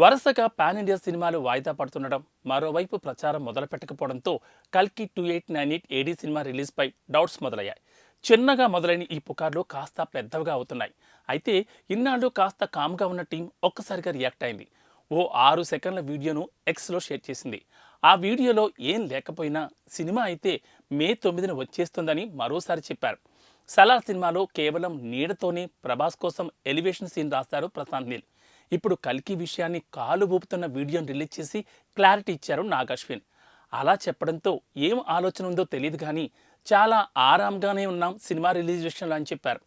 వరుసగా pan India సినిమాలు వాయిదా పడుతుండడం, మరోవైపు ప్రచారం మొదలుపెట్టకపోవడంతో కల్కి 2898 ఏడీ సినిమా రిలీజ్పై డౌట్స్ మొదలయ్యాయి. చిన్నగా మొదలైన ఈ పుకార్లు కాస్త పెద్దవిగా అవుతున్నాయి. అయితే ఇన్నాళ్ళు కాస్త కామ్గా ఉన్న టీం ఒక్కసారిగా రియాక్ట్ అయింది. ఓ 6 సెకండ్ల వీడియోను ఎక్స్లో షేర్ చేసింది. ఆ వీడియోలో ఏం లేకపోయినా సినిమా అయితే మే 9న వచ్చేస్తుందని మరోసారి చెప్పారు. సలార్ సినిమాలో కేవలం నీడతోనే ప్రభాస్ కోసం ఎలివేషన్ సీన్ రాస్తారు ప్రశాంత్ నీల్. ఇప్పుడు కల్కి విషయాన్ని కాలు ఊపుతున్న వీడియోని రిలీజ్ చేసి క్లారిటీ ఇచ్చారు నాగ్ అశ్విన్. అలా చెప్పడంతో ఏం ఆలోచన ఉందో తెలియదు కానీ చాలా ఆరాంగానే ఉన్నాం సినిమా రిలీజ్ విషయంలో అని చెప్పారు.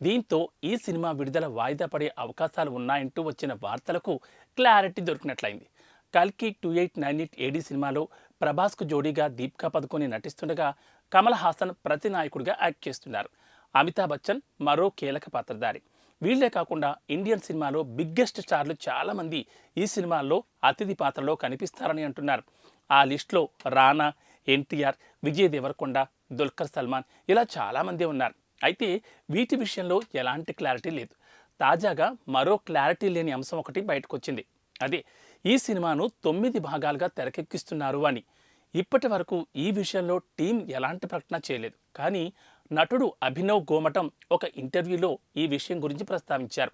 దీంతో ఈ సినిమా విడుదల వాయిదా పడే అవకాశాలు ఉన్నాయంటూ వచ్చిన వార్తలకు క్లారిటీ దొరికినట్లయింది. కల్కి 2898 ఏడీ సినిమాలో ప్రభాస్కు జోడీగా దీపికా పదుకొని నటిస్తుండగా కమల్ హాసన్ ప్రతి నాయకుడిగా యాక్ట్ చేస్తున్నారు. అమితాబ్ బచ్చన్ మరో కీలక పాత్రధారి. వీళ్లే కాకుండా ఇండియన్ సినిమాలో బిగ్గెస్ట్ స్టార్లు చాలామంది ఈ సినిమాల్లో అతిథి పాత్రలో కనిపిస్తారని అంటున్నారు. ఆ లిస్టులో రానా, ఎన్టీఆర్, విజయ్ దేవరకొండ, దుల్కర్ సల్మాన్ ఇలా చాలామంది ఉన్నారు. అయితే వీటి విషయంలో ఎలాంటి క్లారిటీ లేదు. తాజాగా మరో క్లారిటీ లేని అంశం ఒకటి బయటకొచ్చింది. అదే ఈ సినిమాను 9 భాగాలుగా తెరకెక్కిస్తున్నారు అని. ఇప్పటి వరకు ఈ విషయంలో టీం ఎలాంటి ప్రకటన చేయలేదు. కానీ నటుడు అభినవ్ గోమటం ఒక ఇంటర్వ్యూలో ఈ విషయం గురించి ప్రస్తావించారు.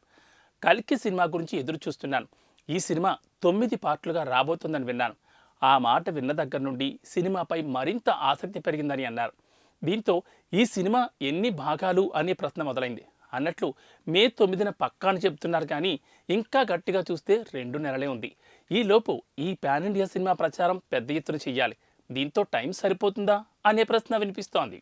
కల్కి సినిమా గురించి ఎదురు చూస్తున్నాను. ఈ సినిమా 9 పార్ట్లుగా రాబోతుందని విన్నాను. ఆ మాట విన్న దగ్గర నుండి సినిమాపై మరింత ఆసక్తి పెరిగిందని అన్నారు. దీంతో ఈ సినిమా ఎన్ని భాగాలు అనే ప్రశ్న మొదలైంది. అన్నట్లు మే 9న పక్కా అని చెప్తున్నారు కానీ ఇంకా గట్టిగా చూస్తే 2 నెలలే ఉంది. ఈలోపు ఈ పాన్ ఇండియా సినిమా ప్రచారం పెద్ద ఎత్తున చెయ్యాలి. దీంతో టైం సరిపోతుందా అనే ప్రశ్న వినిపిస్తోంది.